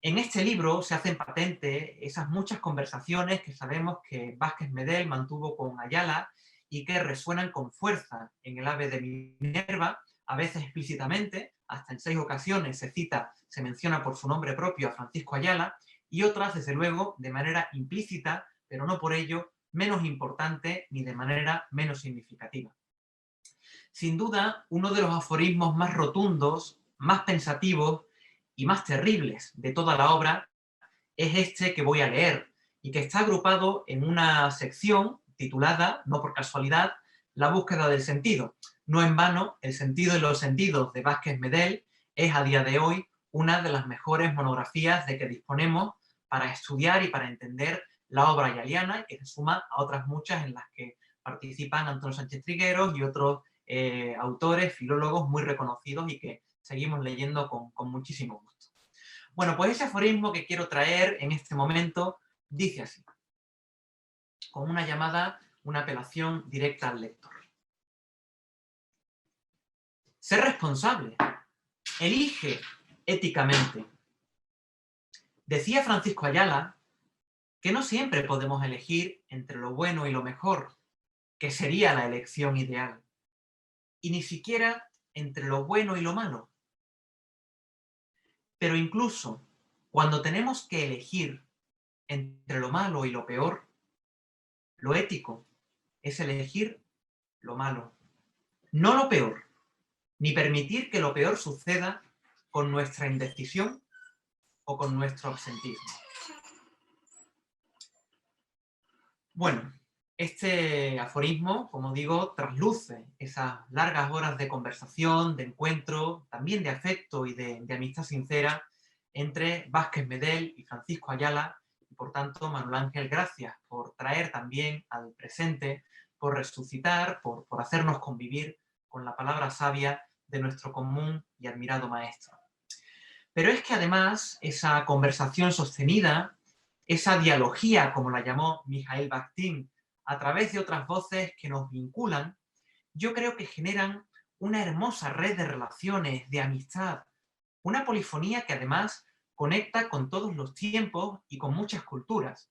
en este libro se hacen patente esas muchas conversaciones que sabemos que Vázquez Medel mantuvo con Ayala y que resuenan con fuerza en el Ave de Minerva, a veces explícitamente, hasta en 6 ocasiones se menciona por su nombre propio a Francisco Ayala, y otras, desde luego, de manera implícita, pero no por ello menos importante ni de manera menos significativa. Sin duda, uno de los aforismos más rotundos, más pensativos y más terribles de toda la obra es este que voy a leer, y que está agrupado en una sección titulada, no por casualidad, La búsqueda del sentido. No en vano, El sentido de los sentidos de Vázquez Medel es a día de hoy una de las mejores monografías de que disponemos para estudiar y para entender la obra yaliana, que se suma a otras muchas en las que participan Antonio Sánchez Trigueros y otros autores, filólogos muy reconocidos y que seguimos leyendo con muchísimo gusto. Bueno, pues ese aforismo que quiero traer en este momento dice así, con una llamada, una apelación directa al lector. Ser responsable. Elige éticamente. Decía Francisco Ayala que no siempre podemos elegir entre lo bueno y lo mejor, que sería la elección ideal, y ni siquiera entre lo bueno y lo malo. Pero incluso cuando tenemos que elegir entre lo malo y lo peor, lo ético es elegir lo malo, no lo peor, ni permitir que lo peor suceda con nuestra indecisión o con nuestro absentismo. Bueno, este aforismo, como digo, trasluce esas largas horas de conversación, de encuentro, también de afecto y de amistad sincera entre Vázquez Medel y Francisco Ayala, y por tanto, Manuel Ángel, gracias por traer también al presente, por resucitar, por hacernos convivir con la palabra sabia de nuestro común y admirado maestro. Pero es que además esa conversación sostenida, esa dialogía, como la llamó Mijaíl Bakhtin, a través de otras voces que nos vinculan, yo creo que generan una hermosa red de relaciones, de amistad, una polifonía que además conecta con todos los tiempos y con muchas culturas.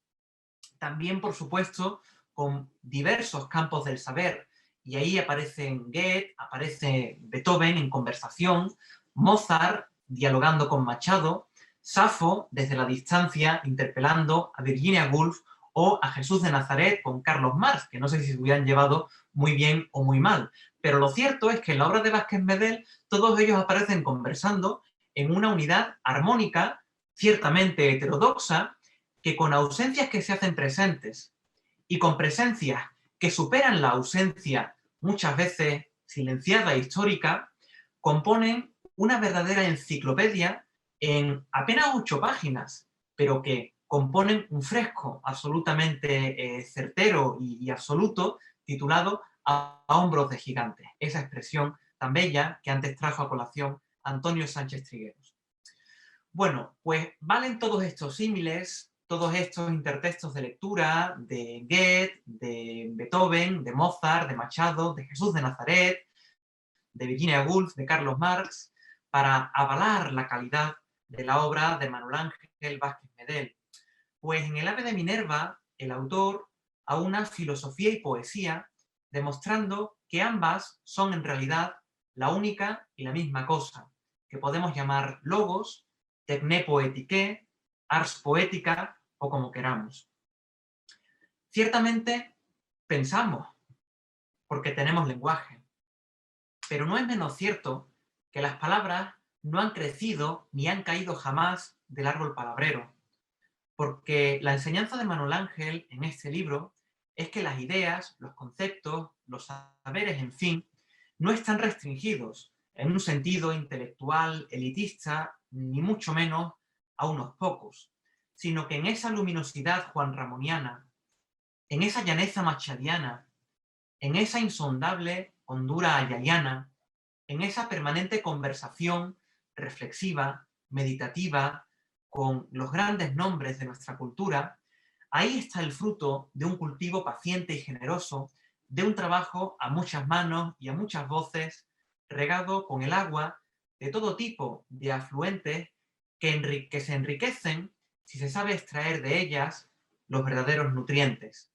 También, por supuesto, con diversos campos del saber, y ahí aparecen Goethe, aparece Beethoven en conversación, Mozart dialogando con Machado, Safo desde la distancia interpelando a Virginia Woolf o a Jesús de Nazaret con Carlos Marx, que no sé si se hubieran llevado muy bien o muy mal. Pero lo cierto es que en la obra de Vázquez Medel todos ellos aparecen conversando en una unidad armónica, ciertamente heterodoxa, que con ausencias que se hacen presentes y con presencias que superan la ausencia, muchas veces silenciada e histórica, componen una verdadera enciclopedia en apenas 8 páginas, pero que componen un fresco absolutamente certero y absoluto, titulado A hombros de gigantes. Esa expresión tan bella que antes trajo a colación Antonio Sánchez Trigueros. Bueno, pues valen todos estos símiles, todos estos intertextos de lectura de Goethe, de Beethoven, de Mozart, de Machado, de Jesús de Nazaret, de Virginia Woolf, de Carlos Marx, para avalar la calidad de la obra de Manuel Ángel Vázquez Medel. Pues en El ave de Minerva, el autor aúna filosofía y poesía, demostrando que ambas son en realidad la única y la misma cosa, que podemos llamar logos, techné poetiqué, ars poética o como queramos. Ciertamente pensamos, porque tenemos lenguaje, pero no es menos cierto que las palabras no han crecido ni han caído jamás del árbol palabrero, porque la enseñanza de Manuel Ángel en este libro es que las ideas, los conceptos, los saberes, en fin, no están restringidos en un sentido intelectual, elitista, ni mucho menos a unos pocos, sino que en esa luminosidad juanramoniana, en esa llaneza machadiana, en esa insondable hondura ayaliana, en esa permanente conversación reflexiva, meditativa, con los grandes nombres de nuestra cultura, ahí está el fruto de un cultivo paciente y generoso, de un trabajo a muchas manos y a muchas voces, regado con el agua de todo tipo de afluentes que se enriquecen si se sabe extraer de ellas los verdaderos nutrientes.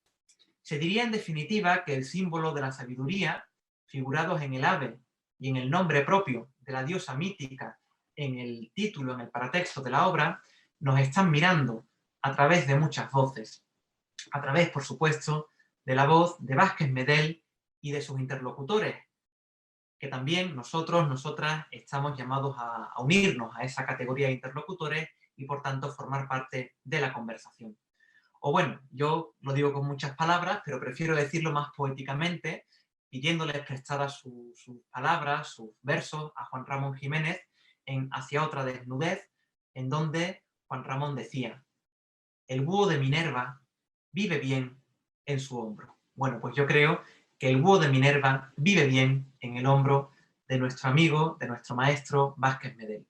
Se diría en definitiva que el símbolo de la sabiduría, figurados en el ave y en el nombre propio de la diosa mítica en el título, en el paratexto de la obra, nos están mirando a través de muchas voces. A través, por supuesto, de la voz de Vázquez Medel y de sus interlocutores, que también nosotros, nosotras, estamos llamados a unirnos a esa categoría de interlocutores y, por tanto, formar parte de la conversación. O bueno, yo lo digo con muchas palabras, pero prefiero decirlo más poéticamente, pidiéndoles prestadas sus palabras, sus versos a Juan Ramón Jiménez en Hacia otra desnudez, en donde Juan Ramón decía: el búho de Minerva vive bien en su hombro. Bueno, pues yo creo que el búho de Minerva vive bien en el hombro de nuestro amigo, de nuestro maestro Vázquez Medel.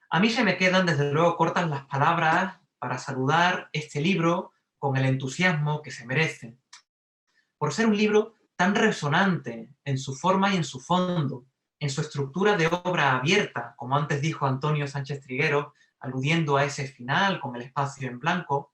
A mí se me quedan desde luego cortas las palabras para saludar este libro con el entusiasmo que se merece, por ser un libro tan resonante en su forma y en su fondo, en su estructura de obra abierta, como antes dijo Antonio Sánchez Trigueros, aludiendo a ese final con el espacio en blanco,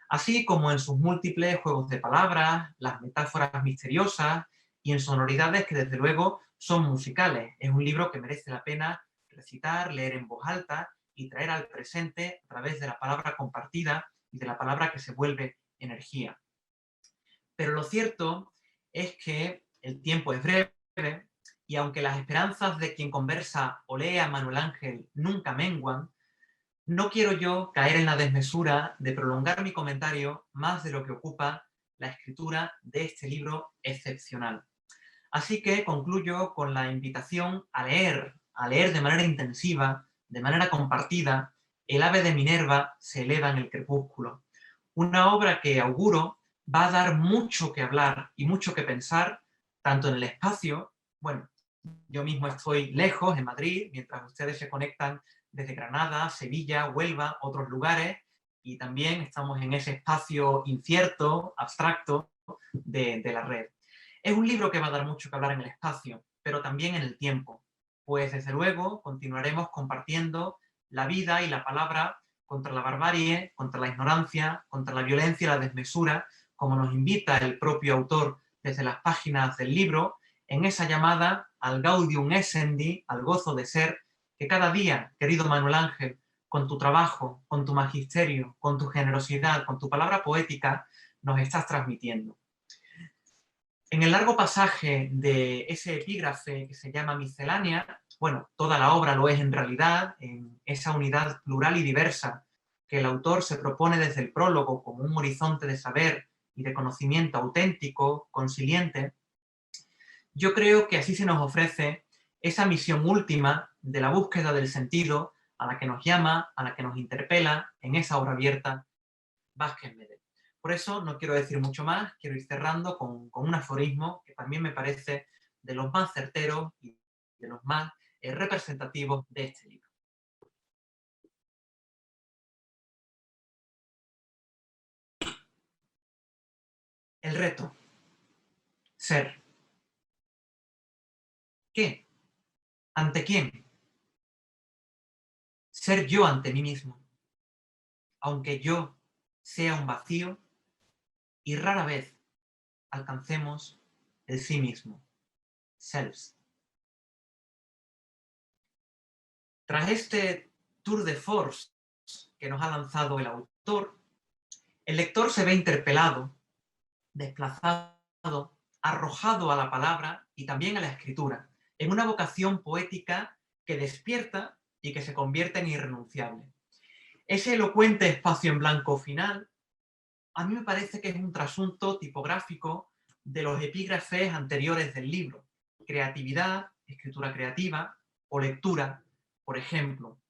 así como en sus múltiples juegos de palabras, las metáforas misteriosas y en sonoridades que desde luego son musicales. Es un libro que merece la pena recitar, leer en voz alta y traer al presente a través de la palabra compartida y de la palabra que se vuelve energía. Pero lo cierto es que el tiempo es breve y aunque las esperanzas de quien conversa o lee a Manuel Ángel nunca menguan, no quiero yo caer en la desmesura de prolongar mi comentario más de lo que ocupa la escritura de este libro excepcional. Así que concluyo con la invitación a leer de manera intensiva, de manera compartida, El ave de Minerva se eleva en el crepúsculo. Una obra que auguro va a dar mucho que hablar y mucho que pensar, tanto en el espacio, bueno, yo mismo estoy lejos, en Madrid, mientras ustedes se conectan desde Granada, Sevilla, Huelva, otros lugares, y también estamos en ese espacio incierto, abstracto, de la red. Es un libro que va a dar mucho que hablar en el espacio, pero también en el tiempo, pues desde luego continuaremos compartiendo la vida y la palabra contra la barbarie, contra la ignorancia, contra la violencia y la desmesura, como nos invita el propio autor desde las páginas del libro, en esa llamada al Gaudium Essendi, al gozo de ser, que cada día, querido Manuel Ángel, con tu trabajo, con tu magisterio, con tu generosidad, con tu palabra poética, nos estás transmitiendo. En el largo pasaje de ese epígrafe que se llama Miscelánea, bueno, toda la obra lo es en realidad, en esa unidad plural y diversa que el autor se propone desde el prólogo como un horizonte de saber y de conocimiento auténtico, consiliente, yo creo que así se nos ofrece esa misión última de la búsqueda del sentido a la que nos llama, a la que nos interpela en esa obra abierta Vázquez Medel. Por eso no quiero decir mucho más, quiero ir cerrando con un aforismo que también me parece de los más certeros y de los más representativos de este libro. El reto. Ser. ¿Qué? ¿Ante quién? Ser yo ante mí mismo. Aunque yo sea un vacío y rara vez alcancemos el sí mismo. Selves. Tras este tour de force que nos ha lanzado el autor, el lector se ve interpelado, desplazado, arrojado a la palabra y también a la escritura, en una vocación poética que despierta y que se convierte en irrenunciable. Ese elocuente espacio en blanco final, a mí me parece que es un trasunto tipográfico de los epígrafes anteriores del libro. Creatividad, escritura creativa o lectura, por ejemplo.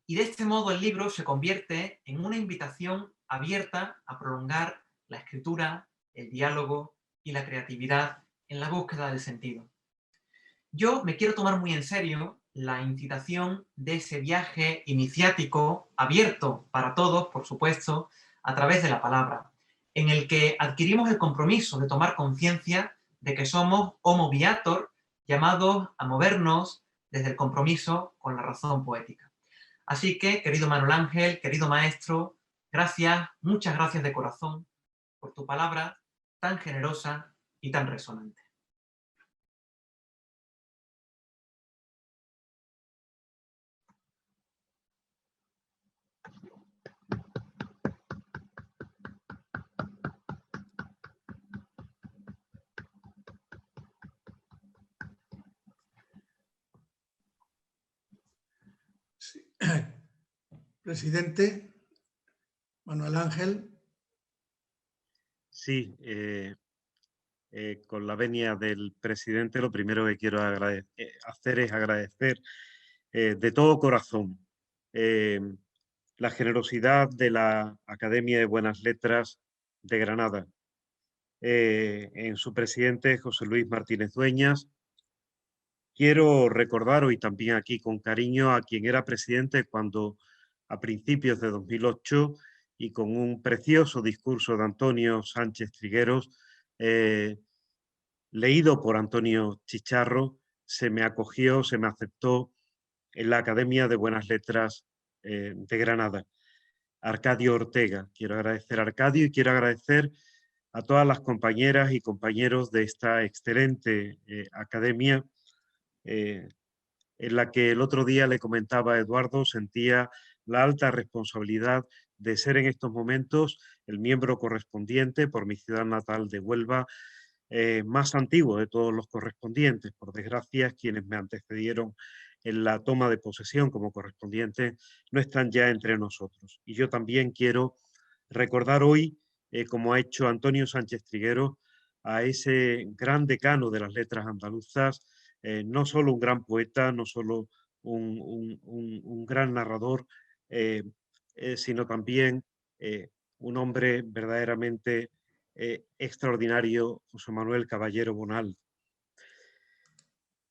Y de este modo el libro se convierte en una invitación abierta a prolongar la escritura, el diálogo y la creatividad en la búsqueda del sentido. Yo me quiero tomar muy en serio la incitación de ese viaje iniciático, abierto para todos, por supuesto, a través de la palabra, en el que adquirimos el compromiso de tomar conciencia de que somos homo viator, llamados a movernos desde el compromiso con la razón poética. Así que, querido Manuel Ángel, querido maestro, gracias, muchas gracias de corazón por tu palabra tan generosa y tan resonante. Sí. Presidente Manuel Ángel, Sí, con la venia del presidente, lo primero que quiero hacer es agradecer de todo corazón la generosidad de la Academia de Buenas Letras de Granada, en su presidente José Luis Martínez Dueñas. Quiero recordar hoy también aquí con cariño a quien era presidente cuando a principios de 2008 y con un precioso discurso de Antonio Sánchez Trigueros, leído por Antonio Chicharro, se me acogió, se me aceptó en la Academia de Buenas Letras de Granada. Arcadio Ortega. Quiero agradecer a Arcadio y quiero agradecer a todas las compañeras y compañeros de esta excelente academia, en la que el otro día le comentaba a Eduardo, sentía la alta responsabilidad de ser en estos momentos el miembro correspondiente por mi ciudad natal de Huelva, más antiguo de todos los correspondientes. Por desgracia, quienes me antecedieron en la toma de posesión como correspondiente no están ya entre nosotros. Y yo también quiero recordar hoy, como ha hecho Antonio Sánchez Trigueros, a ese gran decano de las letras andaluzas, no solo un gran poeta, no solo un gran narrador, sino también un hombre verdaderamente extraordinario, José Manuel Caballero Bonal.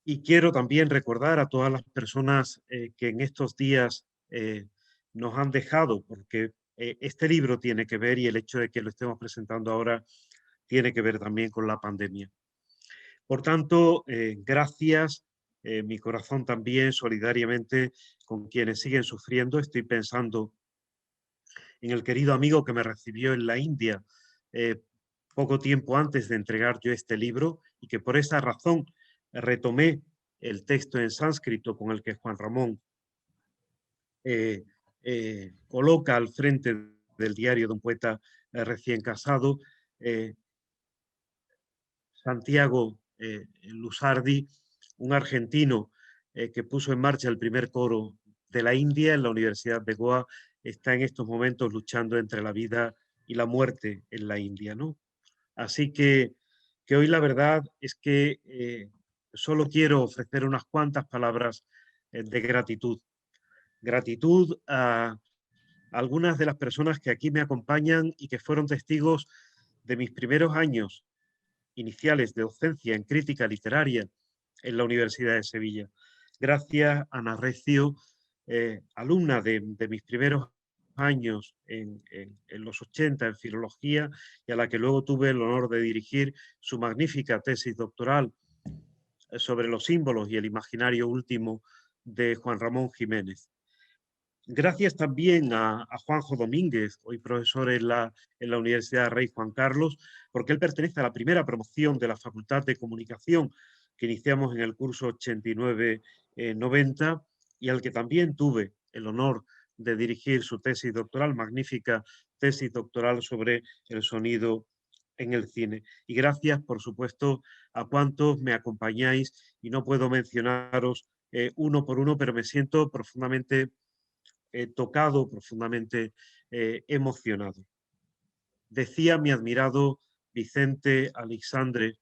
Y quiero también recordar a todas las personas que en estos días nos han dejado, porque este libro tiene que ver, y el hecho de que lo estemos presentando ahora tiene que ver también con la pandemia. Por tanto, gracias, mi corazón también solidariamente con quienes siguen sufriendo. Estoy pensando en el querido amigo que me recibió en la India poco tiempo antes de entregar yo este libro, y que por esa razón retomé el texto en sánscrito con el que Juan Ramón coloca al frente del diario de un poeta recién casado, Santiago Lusardi, un argentino que puso en marcha el primer coro de la India en la Universidad de Goa, está en estos momentos luchando entre la vida y la muerte en la India, ¿no? Así que hoy la verdad es que solo quiero ofrecer unas cuantas palabras de gratitud. Gratitud a algunas de las personas que aquí me acompañan y que fueron testigos de mis primeros años iniciales de docencia en crítica literaria en la Universidad de Sevilla. Gracias a Ana Recio, alumna de mis primeros años en los 80 en filología, y a la que luego tuve el honor de dirigir su magnífica tesis doctoral sobre los símbolos y el imaginario último de Juan Ramón Jiménez. Gracias también a Juanjo Domínguez, hoy profesor en la Universidad Rey Juan Carlos, porque él pertenece a la primera promoción de la Facultad de Comunicación que iniciamos en el curso 89-90, y al que también tuve el honor de dirigir su tesis doctoral, magnífica tesis doctoral sobre el sonido en el cine. Y gracias, por supuesto, a cuantos me acompañáis, y no puedo mencionaros uno por uno, pero me siento profundamente tocado, profundamente emocionado. Decía mi admirado Vicente Aleixandre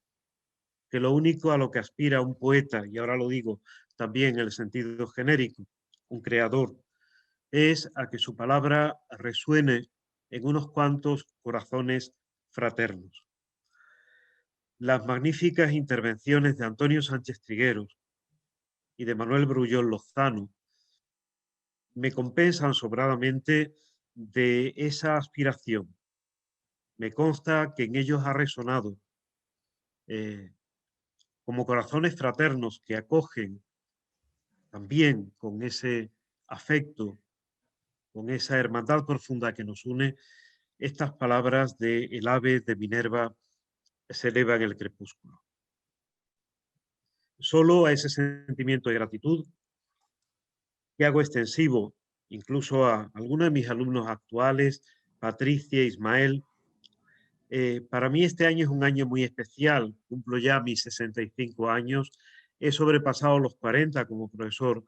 que lo único a lo que aspira un poeta, y ahora lo digo también en el sentido genérico, un creador, es a que su palabra resuene en unos cuantos corazones fraternos. Las magníficas intervenciones de Antonio Sánchez Trigueros y de Manuel Brullón Lozano me compensan sobradamente de esa aspiración. Me consta que en ellos ha resonado como corazones fraternos que acogen también con ese afecto, con esa hermandad profunda que nos une, estas palabras de el ave de Minerva se eleva en el crepúsculo. Solo a ese sentimiento de gratitud, que hago extensivo incluso a algunos de mis alumnos actuales, Patricia, Ismael. Para mí este año es un año muy especial, cumplo ya mis 65 años, he sobrepasado los 40 como profesor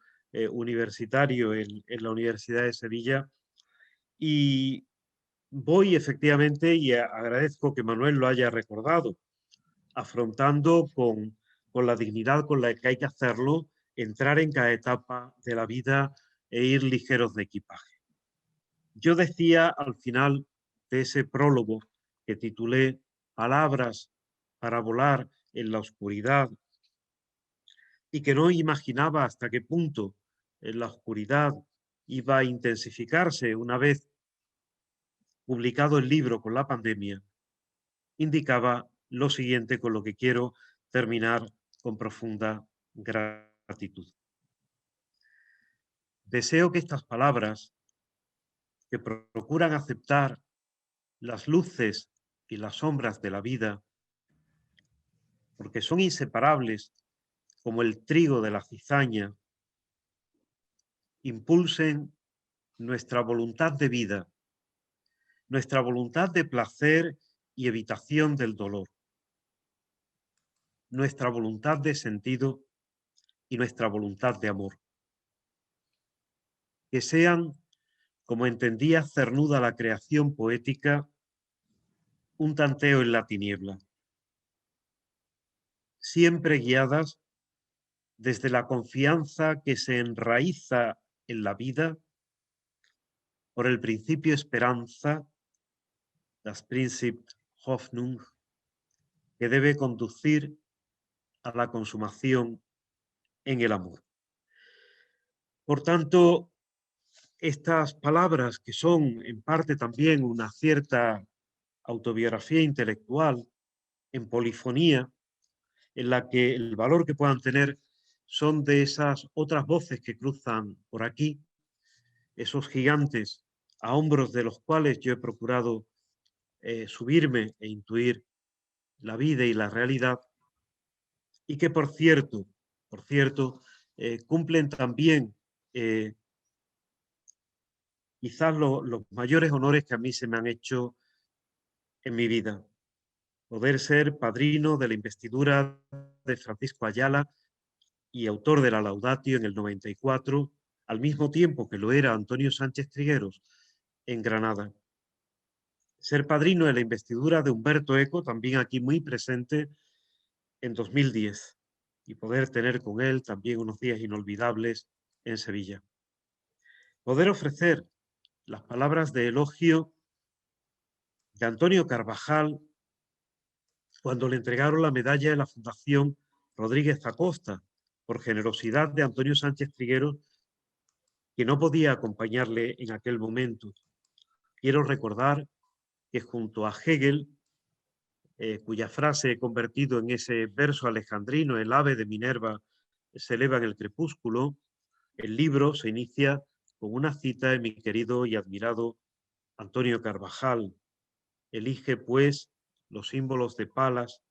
universitario en la Universidad de Sevilla, y voy efectivamente, y agradezco que Manuel lo haya recordado, afrontando con la dignidad con la que hay que hacerlo, entrar en cada etapa de la vida e ir ligeros de equipaje. Yo decía al final de ese prólogo que titulé Palabras para volar en la oscuridad, y que no imaginaba hasta qué punto la oscuridad iba a intensificarse una vez publicado el libro con la pandemia, indicaba lo siguiente, con lo que quiero terminar con profunda gratitud. Deseo que estas palabras, que procuran aceptar las luces y las sombras de la vida, porque son inseparables como el trigo de la cizaña, impulsen nuestra voluntad de vida, nuestra voluntad de placer y evitación del dolor, nuestra voluntad de sentido y nuestra voluntad de amor. Que sean, como entendía Cernuda la creación poética, un tanteo en la tiniebla, siempre guiadas desde la confianza que se enraiza en la vida por el principio esperanza, das Prinzip Hoffnung, que debe conducir a la consumación en el amor. Por tanto, estas palabras, que son en parte también una cierta autobiografía intelectual en polifonía, en la que el valor que puedan tener son de esas otras voces que cruzan por aquí, esos gigantes a hombros de los cuales yo he procurado subirme e intuir la vida y la realidad, y que por cierto, cumplen también quizás los mayores honores que a mí se me han hecho en mi vida. Poder ser padrino de la investidura de Francisco Ayala y autor de la Laudatio en el 94, al mismo tiempo que lo era Antonio Sánchez Trigueros en Granada. Ser padrino de la investidura de Humberto Eco, también aquí muy presente, en 2010, y poder tener con él también unos días inolvidables en Sevilla. Poder ofrecer las palabras de elogio de Antonio Carvajal cuando le entregaron la medalla de la Fundación Rodríguez Acosta por generosidad de Antonio Sánchez Trigueros, que no podía acompañarle en aquel momento. Quiero recordar que junto a Hegel, cuya frase he convertido en ese verso alejandrino, el ave de Minerva se eleva en el crepúsculo, el libro se inicia con una cita de mi querido y admirado Antonio Carvajal. Elige, pues, los símbolos de Palas,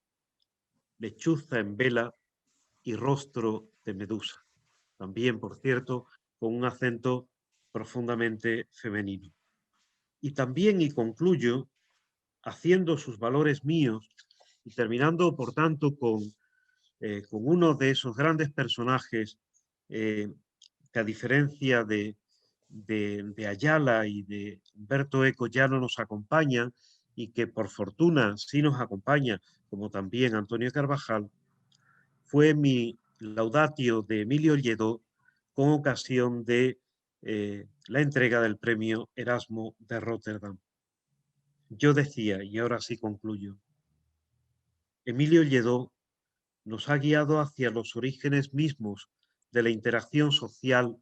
lechuza en vela y rostro de Medusa. También, por cierto, con un acento profundamente femenino. Y también, y concluyo, haciendo sus valores míos y terminando, por tanto, con uno de esos grandes personajes que, a diferencia de Ayala y de Humberto Eco, ya no nos acompañan, y que por fortuna sí nos acompaña, como también Antonio Carvajal, fue mi laudatio de Emilio Lledó con ocasión de la entrega del premio Erasmo de Rotterdam. Yo decía, y ahora sí concluyo, Emilio Lledó nos ha guiado hacia los orígenes mismos de la interacción social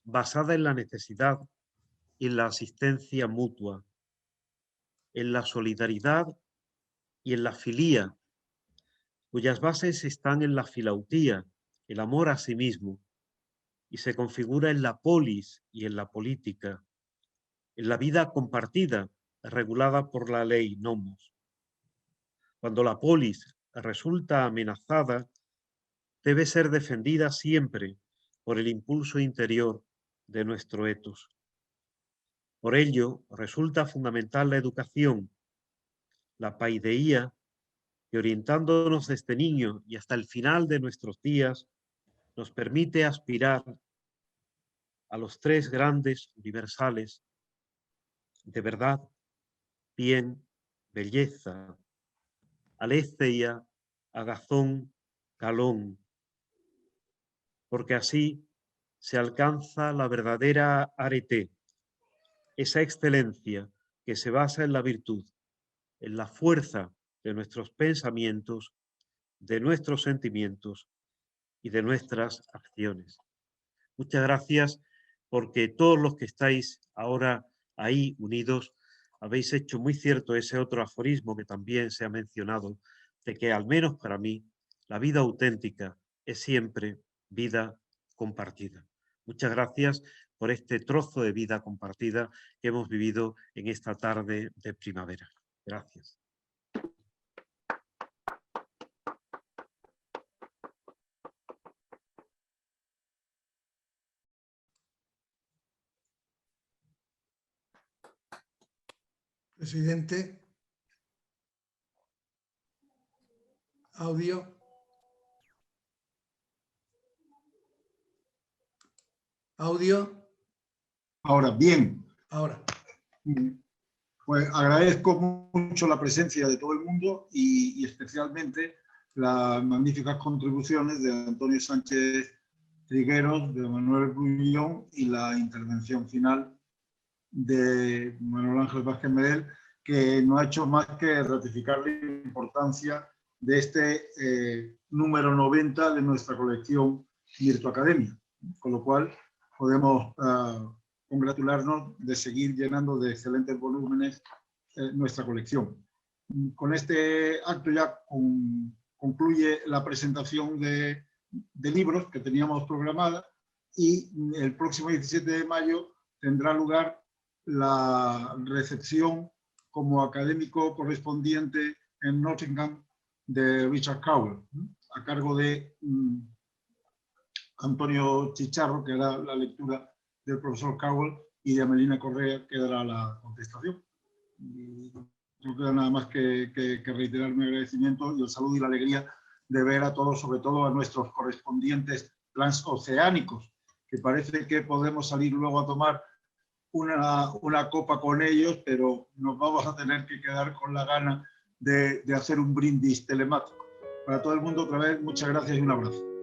basada en la necesidad y en la asistencia mutua, en la solidaridad y en la filía, cuyas bases están en la filautía, el amor a sí mismo, y se configura en la polis y en la política, en la vida compartida, regulada por la ley nomos. Cuando la polis resulta amenazada, debe ser defendida siempre por el impulso interior de nuestro etos. Por ello, resulta fundamental la educación, la paideía, que orientándonos desde niño y hasta el final de nuestros días, nos permite aspirar a los tres grandes universales de verdad, bien, belleza, aletheia, agazón, galón, porque así se alcanza la verdadera arete, esa excelencia que se basa en la virtud, en la fuerza de nuestros pensamientos, de nuestros sentimientos y de nuestras acciones. Muchas gracias porque todos los que estáis ahora ahí unidos habéis hecho muy cierto ese otro aforismo que también se ha mencionado, de que al menos para mí la vida auténtica es siempre vida compartida. Muchas gracias por este trozo de vida compartida que hemos vivido en esta tarde de primavera. Gracias. Presidente. Audio. Audio. Ahora, bien. Ahora. Pues agradezco mucho la presencia de todo el mundo y especialmente las magníficas contribuciones de Antonio Sánchez Trigueros, de Manuel Grullón y la intervención final de Manuel Ángel Vázquez Medel, que no ha hecho más que ratificar la importancia de este número 90 de nuestra colección Virtuacademia, con lo cual podemos congratularnos de seguir llenando de excelentes volúmenes nuestra colección. Con este acto ya concluye la presentación de libros que teníamos programada y el próximo 17 de mayo tendrá lugar la recepción como académico correspondiente en Nottingham de Richard Cowell, a cargo de Antonio Chicharro, que hará la lectura del profesor Cowell, y de Amelina Correa, que dará la contestación. Y no queda nada más que reiterar mi agradecimiento y el saludo y la alegría de ver a todos, sobre todo a nuestros correspondientes transoceánicos, que parece que podemos salir luego a tomar una copa con ellos, pero nos vamos a tener que quedar con la gana de hacer un brindis telemático. Para todo el mundo, otra vez, muchas gracias y un abrazo.